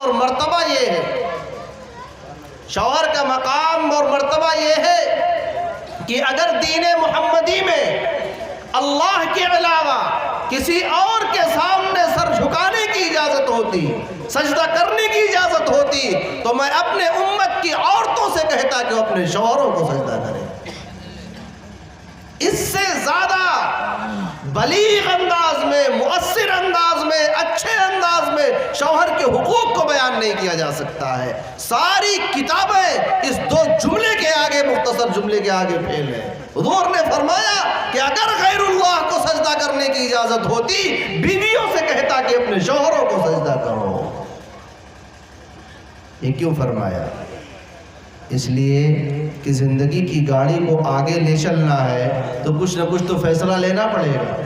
اور مرتبہ یہ ہے، شوہر کا مقام اور مرتبہ یہ ہے کہ اگر دین محمدی میں اللہ کے علاوہ کسی اور کے سامنے سر جھکانے کی اجازت ہوتی، سجدہ کرنے کی اجازت ہوتی، تو میں اپنے امت کی عورتوں سے کہتا کہ وہ اپنے شوہروں کو سجدہ کریں۔ اس سے زیادہ بلیغ انداز میں، مؤثر انداز میں، اچھے انداز میں شوہر کے حقوق کو بیان نہیں کیا جا سکتا ہے۔ ساری کتابیں اس دو جملے کے آگے، مختصر جملے کے آگے پھیل ہیں۔ حضور نے فرمایا کہ اگر غیر اللہ کو سجدہ کرنے کی اجازت ہوتی، بیویوں سے کہتا کہ اپنے شوہروں کو سجدہ کرو۔ یہ کیوں فرمایا؟ اس لیے کہ زندگی کی گاڑی کو آگے لے چلنا ہے تو کچھ نہ کچھ تو فیصلہ لینا پڑے گا۔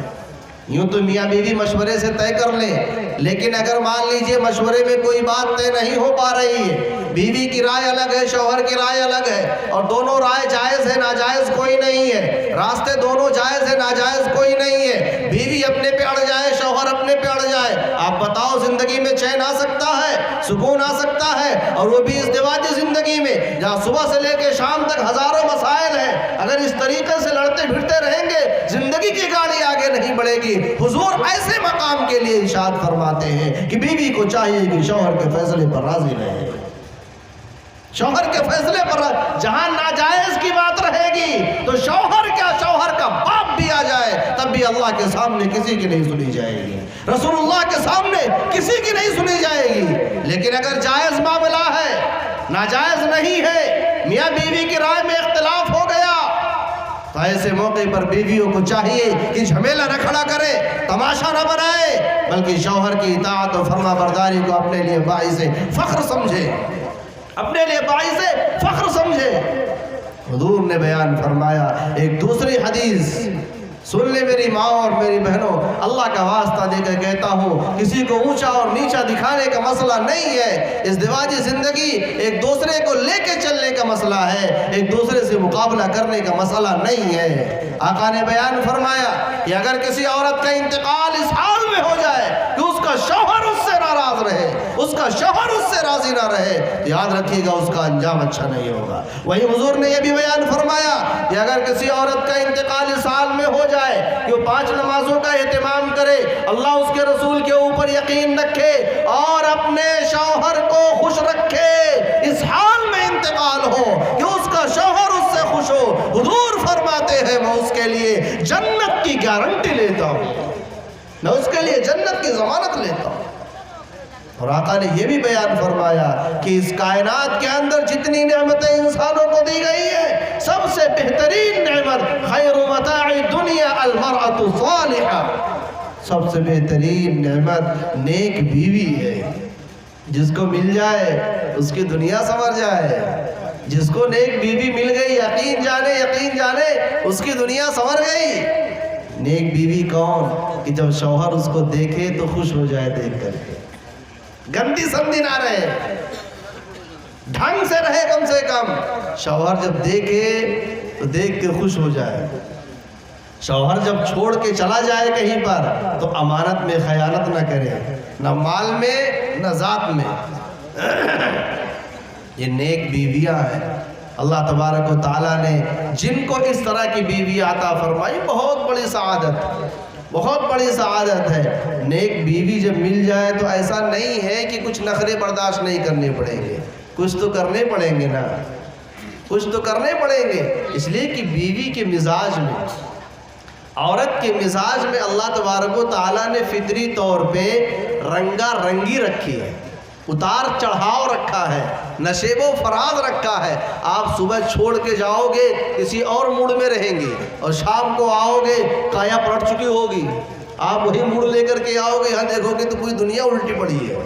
یوں تو میاں بیوی مشورے سے طے کر لیں، لیکن اگر مان لیجئے مشورے میں کوئی بات طے نہیں ہو پا رہی ہے، بیوی کی رائے الگ ہے، شوہر کی رائے الگ ہے، اور دونوں رائے جائز ہے، ناجائز کوئی نہیں ہے، راستے دونوں جائز ہے، ناجائز کوئی نہیں ہے، بیوی اپنے پہ اڑ جائے، شوہر اپنے پہ اڑ جائے، آپ بتاؤ زندگی میں چین آ سکتا ہے، سکون آ سکتا ہے؟ اور وہ بھی ازدواجی زندگی میں جہاں صبح سے لے کے شام تک ہزاروں مسائل ہیں، اگر اس طریقے سے لڑتے بھڑتے رہیں گے زندگی کی گاڑی آگے نہیں بڑھے گی۔ حضور ایسے مقام کے لیے ارشاد فرماتے ہیں کہ بیوی کو چاہیے کہ شوہر کے فیصلے پر راضی رہے، شوہر کے فیصلے پر، جہاں ناجائز کی بات رہے گی تو شوہر کا باپ بھی آ جائے تب بھی اللہ کے سامنے کسی کی نہیں سنی جائے گی، رسول اللہ کے سامنے کسی کی نہیں سنی جائے گی۔ لیکن اگر جائز معاملہ ہے، ناجائز نہیں ہے، میاں بیوی کی رائے میں اختلاف ہو گیا، تو ایسے موقع پر بیویوں کو چاہیے کہ جھمیلا نہ کھڑا کرے، تماشا نہ بنائے، بلکہ شوہر کی اطاعت و فرما برداری کو اپنے لیے باعث فخر سمجھے، اپنے لیے باعث فخر سمجھے۔ حضور نے بیان فرمایا، ایک دوسری حدیث سن لے میری ماں اور میری بہنوں، اللہ کا واسطہ دے کر کہتا ہوں، کسی کو اونچا اور نیچا دکھانے کا مسئلہ نہیں ہے، ازدواجی زندگی ایک دوسرے کو لے کے چلنے کا مسئلہ ہے، ایک دوسرے سے مقابلہ کرنے کا مسئلہ نہیں ہے۔ آقا نے بیان فرمایا کہ اگر کسی عورت کا انتقال اس حال میں ہو جائے کہ اس کا شوہر اس سے ناراض رہے، اس کا شوہر اس سے راضی نہ رہے، تو یاد رکھیے گا اس کا انجام اچھا نہیں ہوگا۔ وہی حضور نے یہ بھی بیان فرمایا کہ اگر کسی عورت کا انتقال اس حال میں ہو جائے کہ وہ 5 نمازوں کا اہتمام کرے، اللہ اس کے رسول کے اوپر یقین رکھے اور اپنے شوہر کو خوش رکھے، اس حال میں انتقال ہو کہ اس کا شوہر اس سے خوش ہو، حضور فرماتے ہیں میں اس کے لیے جنت کی گارنٹی لیتا ہوں، میں اس کے لیے جنت کی ضمانت لیتا ہوں۔ اور آقا نے یہ بھی بیان فرمایا کہ اس کائنات کے اندر جتنی نعمتیں انسانوں کو دی گئی ہیں، سب سے بہترین نعمت خیر متاع الدنیا المرأة الصالحہ، سب سے بہترین نعمت نیک بیوی ہے۔ جس کو مل جائے اس کی دنیا سنور جائے، جس کو نیک بیوی مل گئی یقین جانے اس کی دنیا سنور گئی۔ نیک بیوی کون؟ کہ جب شوہر اس کو دیکھے تو خوش ہو جائے دیکھ کر کے، گندی سمجھی نہ رہے، ڈھنگ سے رہے، کم سے کم شوہر جب دیکھے تو دیکھ کے خوش ہو جائے۔ شوہر جب چھوڑ کے چلا جائے کہیں پر تو امانت میں خیانت نہ کرے، نہ مال میں نہ ذات میں۔ یہ نیک بیویاں ہیں۔ اللہ تبارک و تعالیٰ نے جن کو اس طرح کی بیوی عطا فرمائی، بہت بڑی سعادت ہے۔ نیک بیوی جب مل جائے تو ایسا نہیں ہے کہ کچھ نخرے برداشت نہیں کرنے پڑیں گے، کچھ تو کرنے پڑیں گے نا، کچھ تو کرنے پڑیں گے۔ اس لیے کہ بیوی کے مزاج میں، عورت کے مزاج میں اللہ تبارک و تعالیٰ نے فطری طور پہ رنگا رنگی رکھی ہے، اتار چڑھاؤ رکھا ہے، نشیب و فراز رکھا ہے۔ آپ صبح چھوڑ کے جاؤ گے کسی اور موڈ میں رہیں گے، اور شام کو آؤ گے کایا پلٹ چکی ہوگی، آپ وہی موڈ لے کر کے آؤ گے، یہاں دیکھو گے تو پوری دنیا الٹی پڑی ہے۔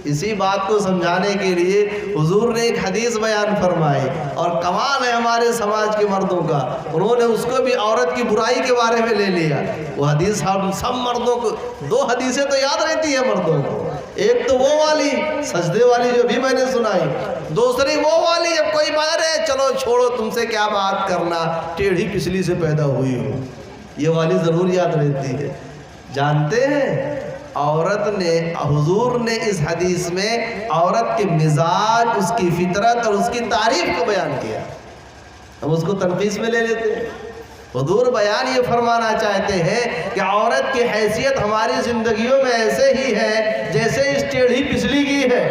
اسی بات کو سمجھانے کے لیے حضور نے ایک حدیث بیان فرمائی، اور کمال ہے ہمارے سماج کے مردوں کا، انہوں نے اس کو بھی عورت کی برائی کے بارے میں لے لیا۔ وہ حدیث سب مردوں کو، 2 حدیثیں تو یاد رہتی ہے مردوں کو، ایک تو وہ والی سجدے والی جو بھی میں نے سنائی، دوسری وہ والی جب کوئی بات ہے چلو چھوڑو تم سے کیا بات کرنا، ٹیڑھی پچھلی سے پیدا ہوئی ہو، یہ والی ضرور یاد رہتی ہے۔ جانتے ہیں عورت نے حضور نے اس حدیث میں عورت کے مزاج، اس کی فطرت اور اس کی تعریف کو بیان کیا. ہم اس کو تنقیص میں لے لیتے ہیں. حضور بیان یہ فرمانا چاہتے ہیں کہ عورت کی حیثیت ہماری زندگیوں میں ایسے ہی ہے جیسے اس ٹیڑھی پسلی کی ہے.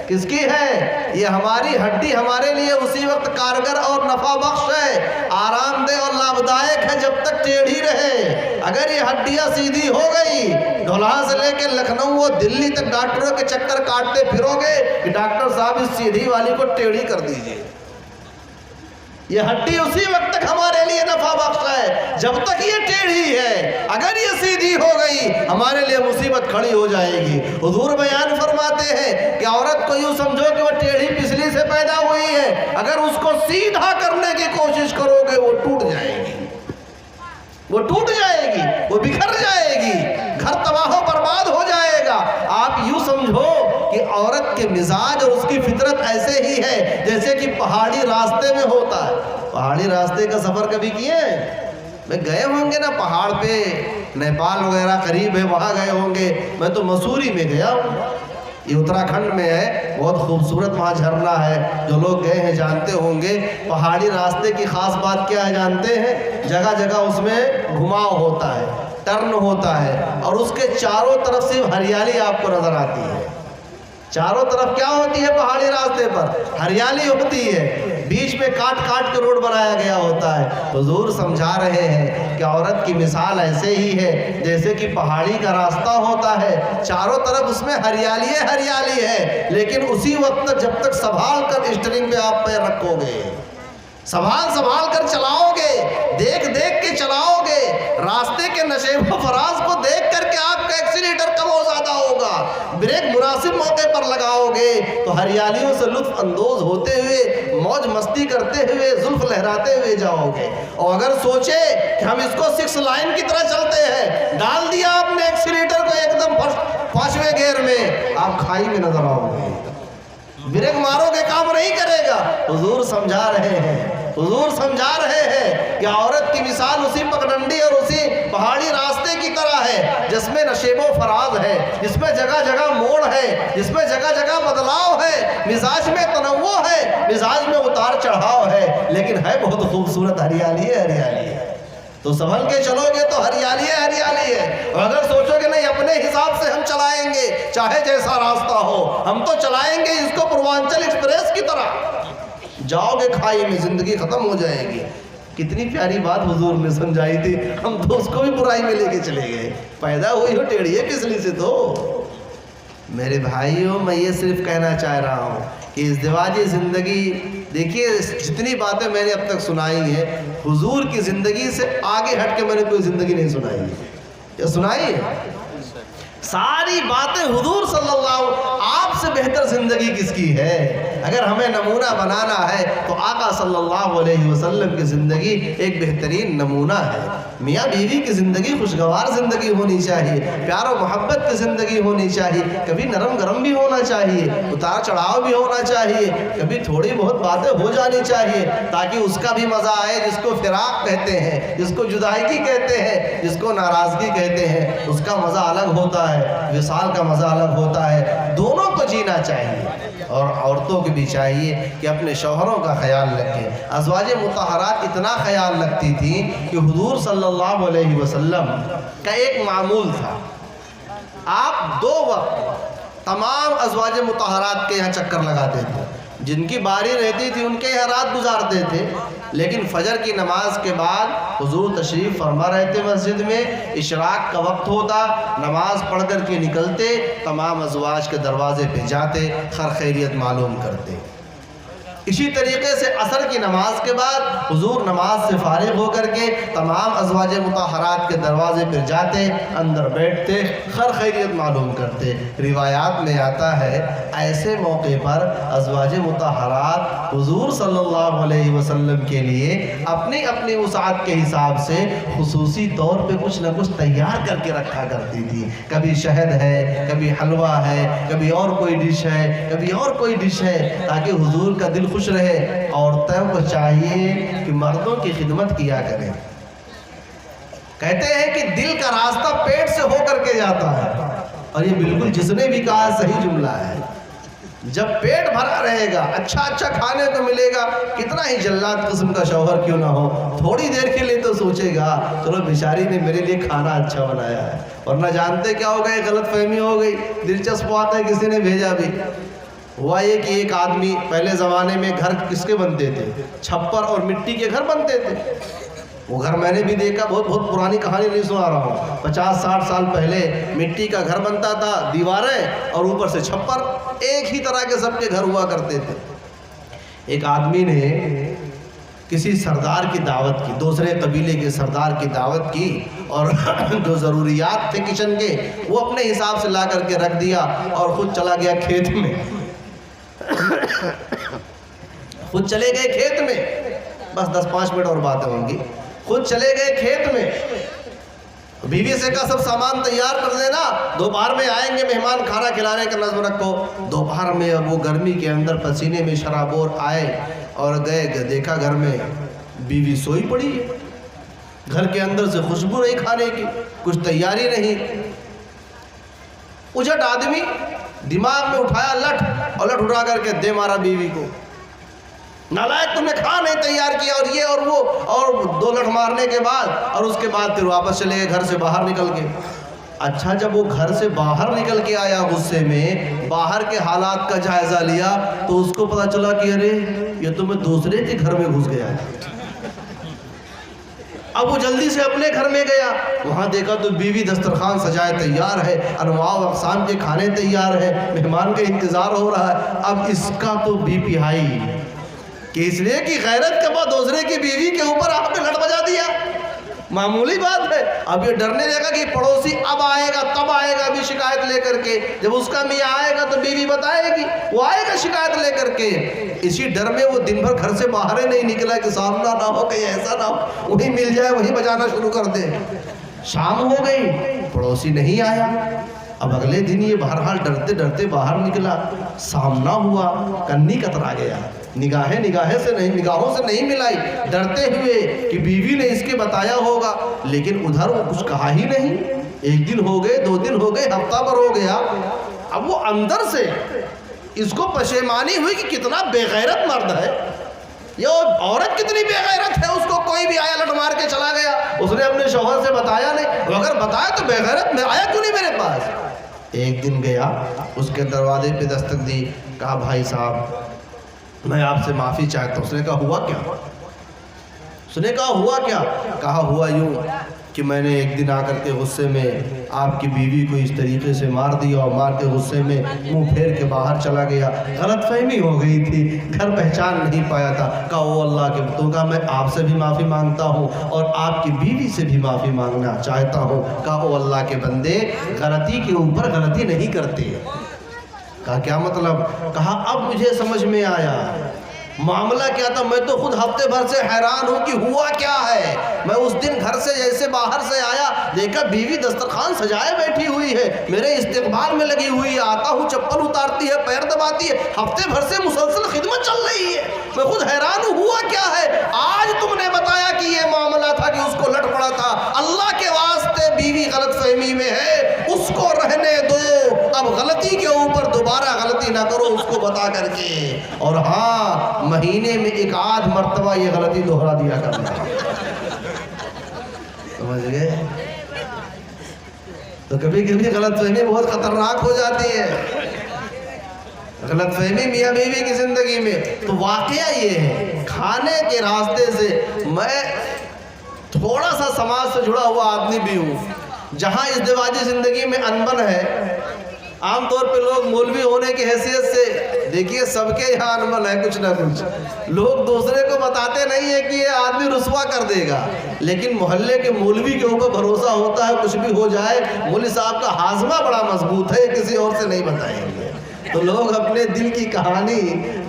کس کی ہے؟ یہ ہماری ہڈی ہمارے لیے اسی وقت کارگر اور نفع بخش ہے، آرام دہ اور لابھدائک ہے جب تک ٹیڑھی رہے. اگر یہ ہڈیاں سیدھی ہو گئی، دھولہا سے لے کے لکھنؤ و دلی تک ڈاکٹروں کے چکر کاٹتے پھرو گے کہ ڈاکٹر صاحب اس سیدھی والی کو ٹیڑھی کر دیجئے. یہ ہڈی اسی وقت تک ہمارے لیے نفع بخش ہے جب تک یہ ٹیڑھی ہے. اگر یہ سیدھی ہو گئی ہمارے لیے مصیبت کھڑی ہو جائے گی. حضور بیان فرماتے ہیں کہ عورت کو یوں سمجھو کہ وہ ٹیڑھی پسلی سے پیدا ہوئی ہے، اگر اس کو سیدھا کرنے کی کوشش کرو گے وہ ٹوٹ جائے گی، وہ ٹوٹ جائے گی، وہ بکھر جائے گی، گھر تباہ و برباد ہو جائے گا. آپ یوں سمجھو کہ عورت کے مزاج اور اس کی فطرت ایسے ہی ہے جیسے کہ پہاڑی راستے میں ہوتا ہے. پہاڑی راستے کا سفر کبھی کیے ہیں؟ میں گئے ہوں گے نا پہاڑ پہ، نیپال وغیرہ قریب ہے وہاں گئے ہوں گے. میں تو مسوری میں گیا ہوں، یہ اتراکھنڈ میں ہے، بہت خوبصورت وہاں جھرنا ہے. جو لوگ گئے ہیں جانتے ہوں گے. پہاڑی راستے کی خاص بات کیا ہے جانتے ہیں؟ جگہ جگہ اس میں گھماؤ ہوتا ہے، ٹرن ہوتا ہے، اور اس کے چاروں طرف سے ہریالی آپ کو نظر آتی ہے. چاروں طرف کیا ہوتی ہے پہاڑی راستے پر؟ ہریالی ہوتی ہے. بیچ میں کاٹ کاٹ کے روڈ بنایا گیا ہوتا ہے. حضور سمجھا رہے ہیں کہ عورت کی مثال ایسے ہی ہے جیسے کہ پہاڑی کا راستہ ہوتا ہے، چاروں طرف اس میں ہریالی ہریالی ہے، لیکن اسی وقت تک جب تک سنبھال کر اسٹرنگ پہ آپ پیر رکھو گے، سنبھال کر چلاؤ گے، دیکھ کے چلاؤ گے، راستے کے نشیب و فراز کو دیکھ کر کے آپ کا ایکسیلیٹر کم و زیادہ ہوگا، بریک مناسب موقع پر لگاؤ گے تو ہریالیوں سے لطف اندوز ہوتے ہوئے، موج مستی کرتے ہوئے، زلف لہراتے ہوئے جاؤ گے. اور اگر سوچے کہ ہم اس کو 6 لائن کی طرح چلتے ہیں، ڈال دیا آپ نے ایکسیلیٹر کو ایک دم 5ویں گیئر میں، آپ کھائی میں نظر آؤ گے، بریک مارو گے کام نہیں کرے گا. حضور سمجھا رہے ہیں کہ عورت کی مثال اسی پگڈنڈی اور اسی پہاڑی راستے کی طرح ہے جس میں نشیب و فراز ہے، جس میں جگہ جگہ موڑ ہے، جس میں جگہ جگہ بدلاؤ ہے، مزاج میں تنوع ہے، مزاج میں اتار چڑھاؤ ہے، لیکن ہے بہت خوبصورت ہریالی ہے. تو سنبھل کے چلو گے تو ہریالی ہے. اور اگر سوچو گے نہیں اپنے حساب سے ہم چلائیں گے چاہے جیسا راستہ ہو، ہم تو چلائیں گے اس کو پوروانچل ایکسپریس کی طرح، جاؤ گے کھائی میں، زندگی ختم ہو جائے گی. کتنی پیاری بات حضور نے سمجھائی تھی، ہم تو اس کو بھی برائی میں لے کے چلے گئے. پیدا ہوئی ہو ٹیڑھی پسلی سے. تو میرے بھائیوں میں یہ صرف کہنا چاہ رہا ہوں کہ ازدواجی زندگی، دیکھیے جتنی باتیں میں نے اب تک سنائی ہیں حضور کی زندگی سے آگے ہٹ کے میں نے کوئی زندگی نہیں سنائی ہے. کیا سنائی ہے؟ ساری باتیں حضور صلی اللہ، آپ سے بہتر زندگی کس کی ہے؟ اگر ہمیں نمونہ بنانا ہے تو آقا صلی اللہ علیہ وسلم کی زندگی ایک بہترین نمونہ ہے. میاں بیوی کی زندگی خوشگوار زندگی ہونی چاہیے، پیار و محبت کی زندگی ہونی چاہیے، کبھی نرم گرم بھی ہونا چاہیے، اتار چڑھاؤ بھی ہونا چاہیے، کبھی تھوڑی بہت باتیں ہو جانی چاہیے تاکہ اس کا بھی مزہ آئے، جس کو فراق کہتے ہیں، جس کو جدائی کہتے ہیں، جس کو ناراضگی کہتے ہیں، اس کا مزہ الگ ہوتا ہے، وصال کا مزہ الگ ہوتا ہے. دونوں کو جینا چاہیے. اور عورتوں کو بھی چاہیے کہ اپنے شوہروں کا خیال رکھیں. ازواج مطہرات اتنا خیال رکھتی تھیں کہ حضور صلی اللہ علیہ وسلم کا ایک معمول تھا، آپ 2 وقت تمام ازواج مطہرات کے یہاں چکر لگاتے تھے. جن کی باری رہتی تھی ان کے یہاں رات گزارتے تھے، لیکن فجر کی نماز کے بعد حضور تشریف فرما رہے تھے مسجد میں، اشراق کا وقت ہوتا، نماز پڑھ کر کے نکلتے، تمام ازواج کے دروازے پہ جاتے، خیر خیریت معلوم کرتے. اسی طریقے سے عصر کی نماز کے بعد حضور نماز سے فارغ ہو کر کے تمام ازواج مطہرات کے دروازے پر جاتے، اندر بیٹھتے، خیر خیریت معلوم کرتے. روایات میں آتا ہے ایسے موقع پر ازواج مطہرات حضور صلی اللہ علیہ وسلم کے لیے اپنی اپنی وسعت کے حساب سے خصوصی طور پہ کچھ نہ کچھ تیار کر کے رکھا کرتی تھی. کبھی شہد ہے، کبھی حلوہ ہے، کبھی اور کوئی ڈش ہے، کبھی اور کوئی ڈش ہے، تاکہ حضور کا دل خوش رہے. عورتوں کو چاہیے کہ مردوں کی خدمت کیا کریں. کہتے ہیں کہ دل کا راستہ پیٹ سے ہو کر کے جاتا ہے. اور یہ بالکل جس نے بھی کہا صحیح جملہ ہے. جب پیٹ بھرا رہے گا, اچھا کھانے کو ملے گا, کتنا ہی جلاد قسم کا شوہر کیوں نہ ہو, تھوڑی دیر کے لیے تو سوچے گا چلو بیچاری نے میرے لیے کھانا اچھا بنایا ہے. اور نہ جانتے کیا ہو گئے, غلط فہمی ہو گئی. دلچسپ بات ہے, کسی نے بھیجا بھی. ہوا یہ کہ ایک آدمی, پہلے زمانے میں گھر کس کے بنتے تھے؟ چھپر اور مٹی کے گھر بنتے تھے. وہ گھر میں نے بھی دیکھا, بہت پرانی کہانی نہیں سنا رہا ہوں, 50-60 سال پہلے مٹی کا گھر بنتا تھا, دیواریں اور اوپر سے چھپر, ایک ہی طرح کے سب کے گھر ہوا کرتے تھے. ایک آدمی نے کسی سردار کی دعوت کی, دوسرے قبیلے کے سردار کی دعوت کی, اور جو ضروریات تھے کچن کے وہ اپنے حساب سے لا کر کے رکھ دیا, اور خود چلا گیا کھیت میں. خود چلے گئے کھیت میں, بس 10-5 منٹ اور باتیں ہوں گی. خود چلے گئے کھیت میں, بیوی سے کہا سب سامان تیار کر دینا, دوپہر میں آئیں گے مہمان, کھانا کھلانے کا نظم رکھو. دوپہر میں اب وہ گرمی کے اندر پسینے میں شرابور آئے اور گئے, دیکھا گھر میں بیوی سوئی پڑی ہے. گھر کے اندر سے خوشبو نہیں کھانے کی, کچھ تیاری نہیں. اجٹ آدمی دماغ میں اٹھایا لٹ, اور لٹ اٹھا کر کے دے مارا بیوی کو. نالائق, تم نے کھانا نہیں تیار کیا, اور یہ اور وہ, اور 2 لٹ مارنے کے بعد, اور اس کے بعد پھر واپس چلے گئے گھر سے باہر نکل کے. اچھا, جب وہ گھر سے باہر نکل کے آیا غصے میں, باہر کے حالات کا جائزہ لیا, تو اس کو پتا چلا کہ ارے یہ تو میں دوسرے کے گھر میں گھس گیا. اب وہ جلدی سے اپنے گھر میں گیا, وہاں دیکھا تو بیوی دسترخوان سجائے تیار ہے, انواع و اقسام کے کھانے تیار ہے, مہمان کا انتظار ہو رہا ہے. اب اس کا تو بی پی ہائی, کہ اس لیے کہ غیرت کے بعد دوسرے کی بیوی کے اوپر آپ نے لٹ بجا دیا. معمولی بات ہے. اب یہ ڈرنے لگا کہ پڑوسی اب آئے گا, تب آئے گا ابھی شکایت لے کر کے. جب اس کا میاں آئے گا تو بیوی بتائے گی, وہ آئے گا شکایت لے کر کے. اسی ڈر میں وہ دن بھر گھر سے باہر ہی نہیں نکلا کہ سامنا نہ ہو, کہیں ایسا نہ ہو وہی مل جائے, وہی بجانا شروع کر دے. شام ہو گئی, پڑوسی نہیں آیا. اب اگلے دن یہ بہرحال ڈرتے ڈرتے باہر نکلا, سامنا ہوا, کنی کترا گیا, نگاہوں سے نہیں ملائی, ڈرتے ہوئے کہ بیوی نے اس کے بتایا ہوگا, لیکن ادھر وہ کچھ کہا ہی نہیں. 1 دن ہو گئے, 2 دن ہو گئے, ہفتہ بھر ہو گیا. اب وہ اندر سے اس کو پشیمانی ہوئی کہ کتنا بے غیرت مرد ہے, یہ عورت کتنی بے غیرت ہے. اس کو کوئی بھی آیا لٹ مار کے چلا گیا, اس نے اپنے شوہر سے بتایا نہیں, اگر بتایا تو بے غیرت میں آیا کیوں نہیں میرے پاس. ایک دن گیا, اس کے دروازے پہ دستک دی, کہا بھائی صاحب میں آپ سے معافی چاہتا ہوں. اس نے کہا ہوا کیا؟ اس نے کہا ہوا کیا؟ کہا ہوا یوں کہ میں نے ایک دن آ کر کے غصے میں آپ کی بیوی کو اس طریقے سے مار دیا, اور مار کے غصے میں منہ پھیر کے باہر چلا گیا. غلط فہمی ہو گئی تھی, گھر پہچان نہیں پایا تھا. کہا او اللہ کے بتوں کا, میں آپ سے بھی معافی مانگتا ہوں اور آپ کی بیوی سے بھی معافی مانگنا چاہتا ہوں. کہا او اللہ کے بندے, غلطی کے اوپر غلطی نہیں کرتے. کہا کیا مطلب؟ کہا اب مجھے سمجھ میں آیا معاملہ کیا تھا. میں تو خود ہفتے بھر سے حیران ہوں کہ ہوا کیا ہے. میں اس دن گھر سے جیسے باہر سے آیا, دیکھا بیوی دسترخوان سجائے بیٹھی ہوئی ہے, میرے استقبال میں لگی ہوئی ہے, آتا ہوں چپل اتارتی ہے, پیر دباتی ہے, ہفتے بھر سے مسلسل خدمت چل رہی ہے. میں خود حیران ہوں ہوا کیا ہے. آج تم نے بتایا کہ یہ معاملہ تھا کہ اس کو لٹ پڑا تھا. اللہ کے واسطے بیوی غلط فہمی میں ہے, اس کو رہنے دو, اب غلطی کے اوپر دوبارہ غلطی نہ کرو اس کو بتا کر کے. اور ہاں, مہینے میں 1 مرتبہ یہ غلطی دوہرا دیا کرنا. سمجھ گئے؟ تو کبھی کبھی غلط فہمی بہت خطرناک ہو جاتی ہے. غلط فہمی میاں بیوی کی زندگی میں. تو واقعہ یہ ہے, کھانے کے راستے سے میں تھوڑا سا سماج سے جڑا ہوا آدمی بھی ہوں. جہاں ازدواجی زندگی میں انبن ہے, عام طور پہ لوگ مولوی ہونے کی حیثیت سے, دیکھیے سب کے یہاں انبن ہے کچھ نہ کچھ. لوگ دوسرے کو بتاتے نہیں ہیں کہ یہ آدمی رسوا کر دے گا, لیکن محلے کے مولوی کے اوپر بھروسہ ہوتا ہے, کچھ بھی ہو جائے مولوی صاحب کا ہاضمہ بڑا مضبوط ہے, کسی اور سے نہیں بتائیں گے. تو لوگ اپنے دل کی کہانی,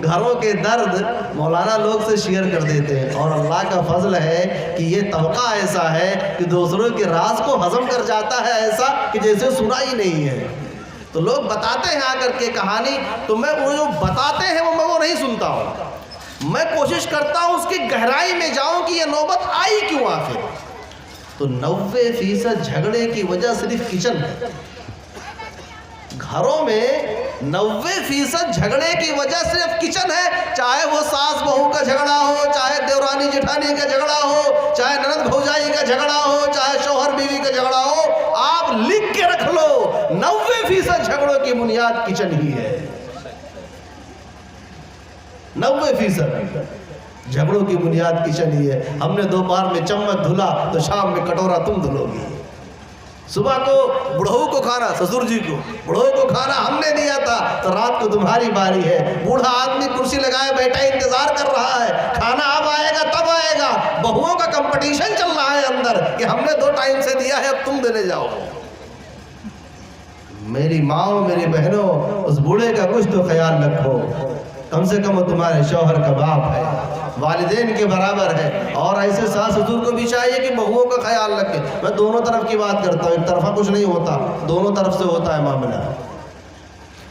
گھروں کے درد مولانا لوگ سے شیئر کر دیتے ہیں. اور اللہ کا فضل ہے کہ یہ طبقہ ایسا ہے کہ دوسروں کے راز کو ہضم کر جاتا ہے, ایسا کہ جیسے سنا ہی نہیں ہے. تو لوگ بتاتے ہیں آ کر کے کہانی, تو میں وہ جو بتاتے ہیں میں وہ نہیں سنتا ہوں. میں کوشش کرتا ہوں اس کی گہرائی میں جاؤں کہ یہ نوبت آئی کیوں آخر. تو 90% جھگڑے کی وجہ صرف کچن ہے. گھروں میں 90% جھگڑے کی وجہ صرف کچن ہے، چاہے وہ ساس بہو کا جھگڑا ہو، چاہے دیورانی جٹھانی کا جھگڑا ہو، چاہے نند بھوجائی کا جھگڑا ہو، چاہے شوہر بیوی کا جھگڑا ہو، آپ لکھ کے رکھ لو 90% جھگڑوں کی بنیاد کچن ہی ہے۔ 90% جھگڑوں کی بنیاد کچن ہی ہے۔ ہم نے دوپہر میں چمچ دھلا تو شام میں کٹورا تم دھلو گی۔ صبح کو بڑھو کو کھانا، سسر جی کو بڑھو کو کھانا ہم نے دیا تھا تو رات کو تمہاری باری ہے۔ بوڑھا آدمی کرسی لگائے بیٹھا انتظار کر رہا ہے، کھانا اب آئے گا تب آئے گا۔ بہوؤں کا کمپٹیشن چل رہا ہے اندر کہ ہم نے 2 ٹائم سے دیا ہے، اب تم دینے جاؤ۔ میری ماں میری بہنوں، اس بوڑھے کا کچھ تو خیال رکھو، کم سے کم وہ تمہارے شوہر کا باپ ہے، والدین کے برابر ہے۔ اور ایسے ساس سسر کو بھی چاہیے کہ بہوؤں کا خیال رکھے۔ میں دونوں طرف کی بات کرتا ہوں، ایک طرفہ کچھ نہیں ہوتا، دونوں طرف سے ہوتا ہے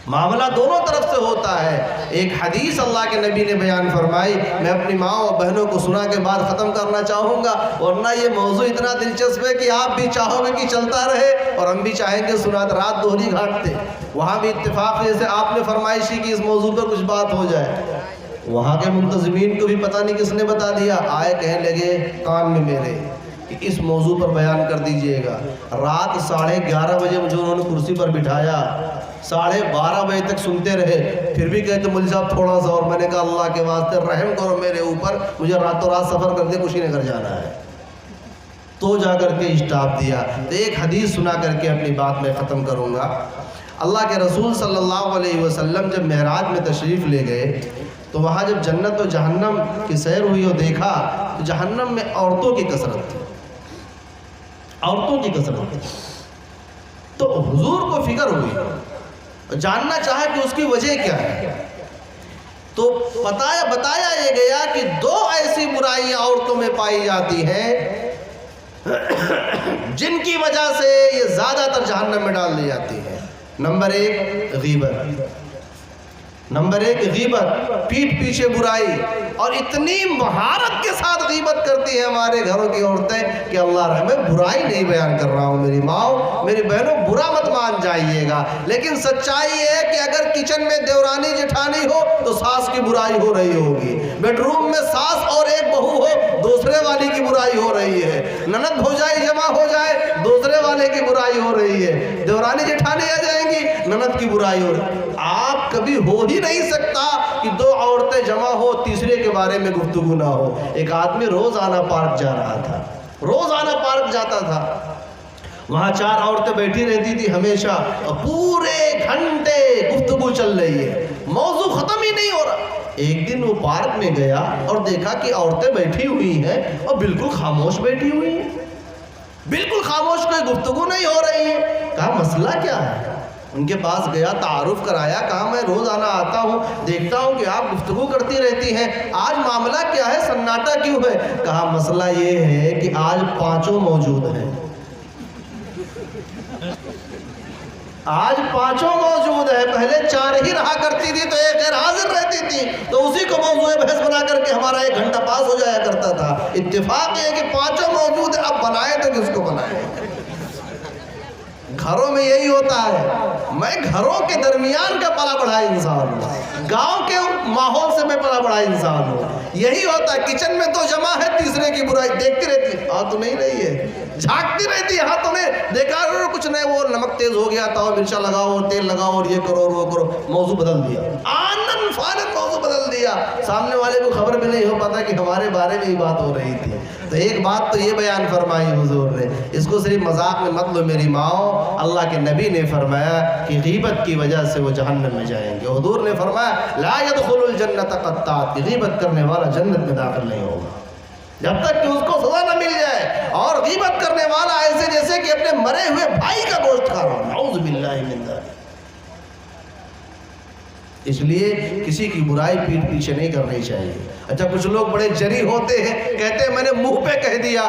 معاملہ دونوں طرف سے ہوتا ہے۔ ایک حدیث اللہ کے نبی نے بیان فرمائی، میں اپنی ماں اور بہنوں کو سنا کے بعد ختم کرنا چاہوں گا، ورنہ یہ موضوع اتنا دلچسپ ہے کہ آپ بھی چاہو گے کہ چلتا رہے اور ہم بھی چاہیں گے سنات۔ رات دوہری گھاٹ تھے، وہاں بھی اتفاق جیسے آپ نے فرمائش کی کہ اس موضوع پر کچھ بات ہو جائے، وہاں کے منتظمین کو بھی پتہ نہیں کس نے بتا دیا، آئے کہنے لگے کان میں میرے کہ اس موضوع پر بیان کر دیجئے گا۔ رات 11:30 بجے مجھے انہوں نے کرسی پر بٹھایا، 12:30 بجے تک سنتے رہے، پھر بھی کہتے مولوی صاحب تھوڑا سا اور۔ میں نے کہا اللہ کے واسطے رحم کرو میرے اوپر، مجھے راتوں رات سفر کر کے کچھ نگر جانا ہے، تو جا کر کے اسٹاپ دیا۔ تو ایک حدیث سنا کر کے اپنی بات میں ختم کروں گا۔ اللہ کے رسول صلی اللہ علیہ وسلم جب معراج میں تشریف لے گئے تو وہاں جب جنت و جہنم کی سیر ہوئی اور دیکھا تو جہنم میں عورتوں کی کثرت تھی، عورتوں کی کثرت تھی۔ تو حضور کو فکر ہوئی، جاننا چاہا کہ اس کی وجہ کیا ہے، تو بتایا یہ گیا کہ 2 ایسی برائیاں عورتوں میں پائی جاتی ہیں جن کی وجہ سے یہ زیادہ تر جہنم میں ڈال دی جاتی ہے۔ نمبر 1 غیبت، نمبر 1 غیبت، پیٹھ پیچھے برائی، اور اتنی مہارت کے ساتھ غیبت کرتی ہیں ہمارے گھروں کی عورتیں کہ اللہ رحمے، برائی نہیں بیان کر رہا ہوں میری ماں میری بہنوں، برا مت مان جائیے گا، لیکن سچائی ہے کہ اگر کچن میں دیورانی جٹھانی ہو تو ساس کی برائی ہو رہی ہوگی، بیڈ روم میں ساس اور ایک بہو ہو دوسرے والی کی برائی ہو رہی ہے، نند بھوجائی جمع ہو جائے دوسرے والے کی برائی ہو رہی ہے، دیورانی جٹھانی آ جائیں گی نند کی برائی ہو رہی ہے۔ آپ کبھی ہو ہی نہیں سکتا کہ 2 عورتیں جمع ہو تیسرے کے بارے میں گفتگو نہ ہو۔ ایک آدمی روزانہ پارک جا رہا تھا، روزانہ پارک جاتا تھا، وہاں 4 عورتیں بیٹھی رہتی تھی ہمیشہ، اور پورے گھنٹے گفتگو چل رہی ہے، موضوع ختم ہی نہیں ہو رہا۔ ایک دن وہ پارک میں گیا اور دیکھا کہ عورتیں بیٹھی ہوئی ہیں اور بالکل خاموش بیٹھی ہوئی ہیں، بالکل خاموش، کوئی گفتگو نہیں ہو رہی ہے۔ کہا مسئلہ کیا ہے؟ ان کے پاس گیا، تعارف کرایا، کہا میں روزانہ آتا ہوں، دیکھتا ہوں کہ آپ گفتگو کرتی رہتی ہیں، آج معاملہ کیا ہے، سناٹا کیوں ہے؟ کہا مسئلہ یہ ہے کہ آج 5 موجود ہیں، آج 5 موجود ہیں، پہلے 4 ہی رہا کرتی تھی تو ایک غیر حاضر رہتی تھی، تو اسی کو موضوع بحث بنا کر کے ہمارا 1 گھنٹہ پاس ہو جایا کرتا تھا۔ اتفاق یہ ہے کہ 5 موجود ہیں، اب بنائے تو کس کو بنائے؟ گھروں میں یہی ہوتا ہے، میں گھروں کے درمیان کا پلا بڑھا انسان ہوں، گاؤں کے ماحول سے میں پلا بڑھا انسان ہوں۔ یہی ہوتا ہے، کچن میں 2 جمع ہے، تیسرے کی برائی دیکھتی رہتی ہے، ہاں تو نہیں رہی ہے، جھانکتی رہتی ہے، ہاں تو نے دیکھا کچھ نہیں، وہ نمک تیز ہو گیا تھا، مرچا لگاؤ اور تیل لگاؤ اور یہ کرو اور وہ کرو، موضوع بدل دیا، آنن فانن موضوع بدل دیا، سامنے والے کو خبر بھی نہیں ہو پاتا کہ ہمارے بارے میں ہی بات ہو رہی تھی۔ تو ایک بات تو یہ بیان فرمائی حضور نے، اس کو صرف مذاق میں مت لو میری ماؤں، اللہ کے نبی نے فرمایا کہ غیبت کی وجہ سے وہ جہنم میں جائیں گے۔ حضور نے فرمایا لا يدخل الجنت قطات، غیبت کرنے والا جنت میں داخل نہیں ہوگا جب تک کہ اس کو سزا نہ مل جائے۔ اور غیبت کرنے والا ایسے جیسے کہ اپنے مرے ہوئے بھائی کا گوشت کھا رہا ہو، نعوذ باللہ من ذلک۔ اس لیے کسی کی برائی پیٹھ پیچھے نہیں کرنی چاہیے۔ اچھا کچھ لوگ بڑے جری ہوتے ہیں، کہتے ہیں میں نے منہ پہ کہہ دیا،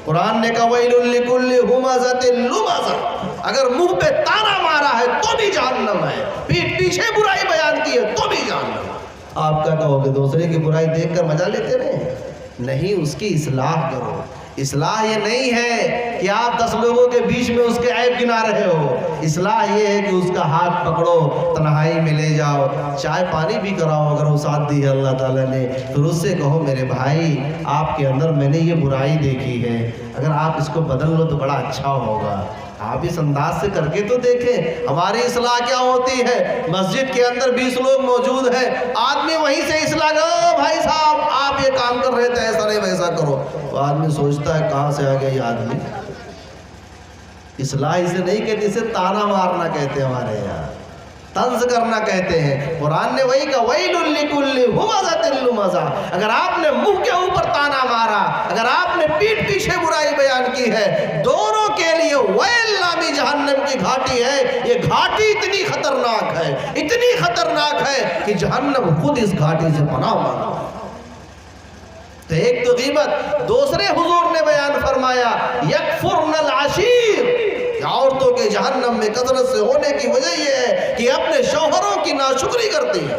قرآن نے کہا وَيْلٌ لِكُلِّ هُمَزَةٍ لُمَزَةٍ، اگر منہ پہ تانا مارا ہے تو بھی جہنم ہے، پیٹھ پیچھے برائی بیان کی ہے تو بھی جہنم ہے۔ آپ کیا کہو گے؟ دوسرے کی برائی دیکھ کر مزہ لیتے رہے؟ نہیں، اس کی اصلاح کرو، اصلاح یہ نہیں ہے کہ آپ 10 لوگوں کے بیچ میں اس کے عیب گنا رہے ہو. اصلاح یہ ہے کہ اس کا ہاتھ پکڑو, تنہائی میں لے جاؤ, چائے پانی بھی کراؤ اگر وہ ساتھ دی ہے اللہ تعالیٰ نے, پھر اس سے کہو میرے بھائی آپ کے اندر میں نے یہ برائی دیکھی ہے, اگر آپ اس کو بدل لو تو بڑا اچھا ہوگا. آپ اس انداز سے کر کے تو دیکھیں ہماری اصلاح کیا ہوتی ہے. مسجد کے اندر 20 لوگ موجود ہیں, آدمی وہیں سے اصلاح کرو, بھائی صاحب آپ یہ کام کر رہے تھے ایسا نہیں ویسا کرو. وہ آدمی سوچتا ہے کہاں سے آ گیا یہ آدمی. اصلاح اسے نہیں کہتے, اسے تانا مارنا کہتے ہیں ہمارے یہاں, طنز کرنا کہتے ہیں. قرآن نے وہی کہا وَيْلٌ لِكُلِّ هُمَزَةٍ لُمَزَةٍ. اگر آپ نے منہ کے اوپر تانا مارا, اگر آپ نے پیٹھ پیچھے برائی بیان کی ہے, دونوں کے لیے ویل نامی جہنم کی گھاٹی ہے. یہ گھاٹی اتنی خطرناک ہے, اتنی خطرناک ہے کہ جہنم خود اس گھاٹی سے پناہ مانگتا ہے. تو ایک تو غیبت, دوسرے حضور نے بیان فرمایا یکفرن العشیر. عورتوں کے جہنم میں کثرت سے ہونے کی وجہ یہ ہے کہ اپنے شوہروں کی ناشکری کرتی ہیں,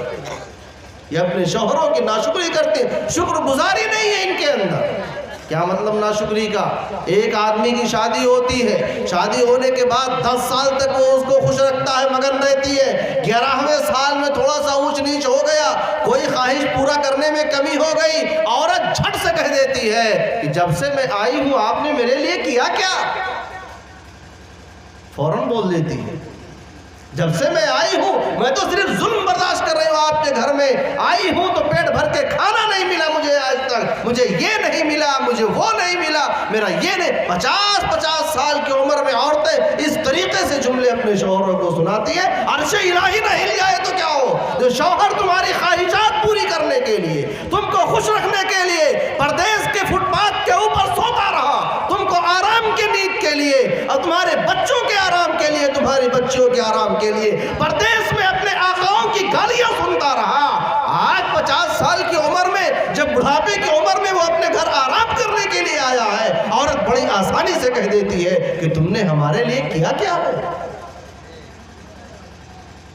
یہ اپنے شوہروں کی ناشکری کرتی ہیں, شکر گزاری نہیں ہے ان کے اندر. کیا مطلب ناشکری کا؟ ایک آدمی کی شادی ہوتی ہے, شادی ہونے کے بعد 10 سال تک وہ اس کو خوش رکھتا ہے, مگن رہتی ہے. 11ویں سال میں تھوڑا سا اونچ نیچ ہو گیا, کوئی خواہش پورا کرنے میں کمی ہو گئی, عورت جھٹ سے کہہ دیتی ہے کہ جب سے میں آئی ہوں آپ نے میرے لیے کیا کیا. فوراً بول دیتی ہے جب سے میں آئی ہوں میں تو صرف ظلم برداشت کر رہی ہوں آپ کے گھر میں. آئی ہوں تو پیٹ بھر کے کھانا نہیں ملا مجھے آج تک, مجھے یہ نہیں ملا, مجھے وہ نہیں ملا, میرا یہ نہیں. 50 سال کی عمر میں عورتیں اس طریقے سے جملے اپنے شوہروں کو سناتی ہیں. عرش الہی نہ ہل جائے تو کیا ہو, جو شوہر تمہاری خواہشات پوری کرنے کے لیے, تم کو خوش رکھنے کے لیے پردیس کے فٹ پاتھ کے اوپر سوتا رہا, تم کو آرام کی نیند کے لیے اور تمہارے بچوں کے آرام کے لیے, تمہاری بچیوں کے آرام کے لیے پردیس میں اپنے آقاؤں کی گالیاں سنتا رہا, آج 50 سال کی عمر میں جب بڑھاپے کی عمر میں وہ اپنے گھر آرام کرنے کے لیے آیا ہے, عورت بڑی آسانی سے کہہ دیتی ہے کہ تم نے ہمارے لیے کیا کیا ہے.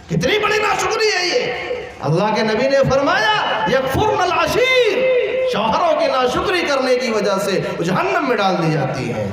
کتنی بڑی ناشکری ہے یہ. اللہ کے نبی نے فرمایا یکفرن العشیر, شوہروں کی ناشکری کرنے کی وجہ سے جہنم میں ڈال دی جاتی ہے.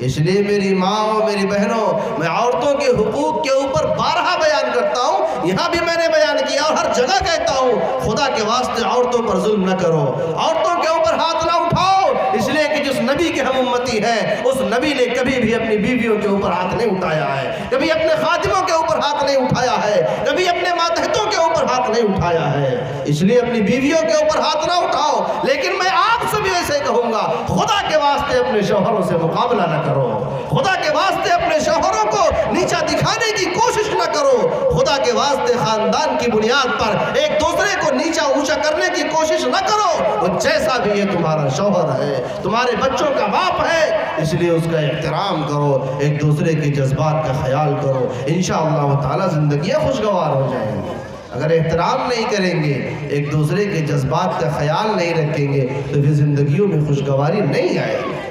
اس لیے میری ماں میری بہنوں, میں عورتوں کے حقوق کے اوپر بارہا بیان کرتا ہوں, یہاں بھی میں نے بیان کیا اور ہر جگہ کہتا ہوں, خدا کے واسطے عورتوں پر ظلم نہ کرو, عورتوں کے اوپر ہاتھ نہ اٹھاؤ. اس لیے کہ جس نبی کے ہم امتی ہیں اس نبی نے کبھی بھی اپنی بیویوں کے اوپر ہاتھ نہیں اٹھایا ہے, کبھی اپنے خادموں کے اوپر ہاتھ نہیں اٹھایا ہے, کبھی اپنے ماتحتوں کے اوپر ہاتھ نہیں اٹھایا ہے. اس لیے اپنی بیویوں کے اوپر ہاتھ نہ اٹھاؤ. لیکن میں آپ سے بھی ایسے کہوں گا, خدا کے واسطے اپنے شوہروں سے مقابلہ نہ کرو, خدا کے واسطے اپنے شوہروں کو نیچا دکھانے کی کوشش نہ کرو, خدا کے واسطے خاندان کی بنیاد پر ایک دوسرے کو نیچا اونچا کرنے کی کوشش نہ کرو. وہ جیسا بھی یہ تمہارا شوہر ہے, تمہارے بچوں کا باپ ہے, اس لیے اس کا احترام کرو, ایک دوسرے کے جذبات کا خیال کرو. انشاءاللہ تعالی زندگیاں خوشگوار ہو جائیں گی. اگر احترام نہیں کریں گے, ایک دوسرے کے جذبات کا خیال نہیں رکھیں گے, تو پھر زندگیوں میں خوشگواری نہیں آئے گی.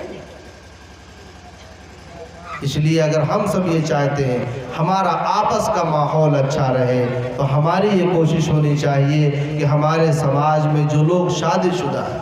اس لیے اگر ہم سب یہ چاہتے ہیں ہمارا آپس کا ماحول اچھا رہے, تو ہماری یہ کوشش ہونی چاہیے کہ ہمارے سماج میں جو لوگ شادی شدہ ہیں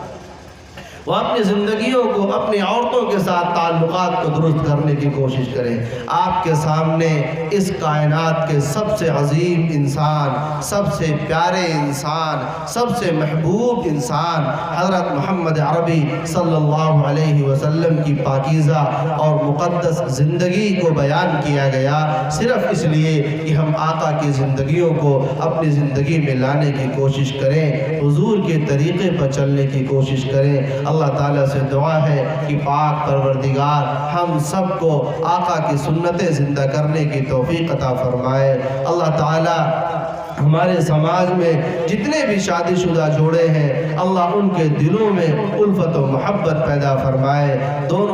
وہ اپنی زندگیوں کو اپنی عورتوں کے ساتھ تعلقات کو درست کرنے کی کوشش کریں. آپ کے سامنے اس کائنات کے سب سے عظیم انسان, سب سے پیارے انسان, سب سے محبوب انسان حضرت محمد عربی صلی اللہ علیہ وسلم کی پاکیزہ اور مقدس زندگی کو بیان کیا گیا, صرف اس لیے کہ ہم آقا کی زندگیوں کو اپنی زندگی میں لانے کی کوشش کریں, حضور کے طریقے پر چلنے کی کوشش کریں. اللہ تعالیٰ سے دعا ہے کہ پاک پروردگار ہم سب کو آقا کی سنتیں زندہ کرنے کی توفیق عطا فرمائے. اللہ تعالیٰ ہمارے سماج میں جتنے بھی شادی شدہ جوڑے ہیں, اللہ ان کے دلوں میں الفت و محبت پیدا فرمائے. دونوں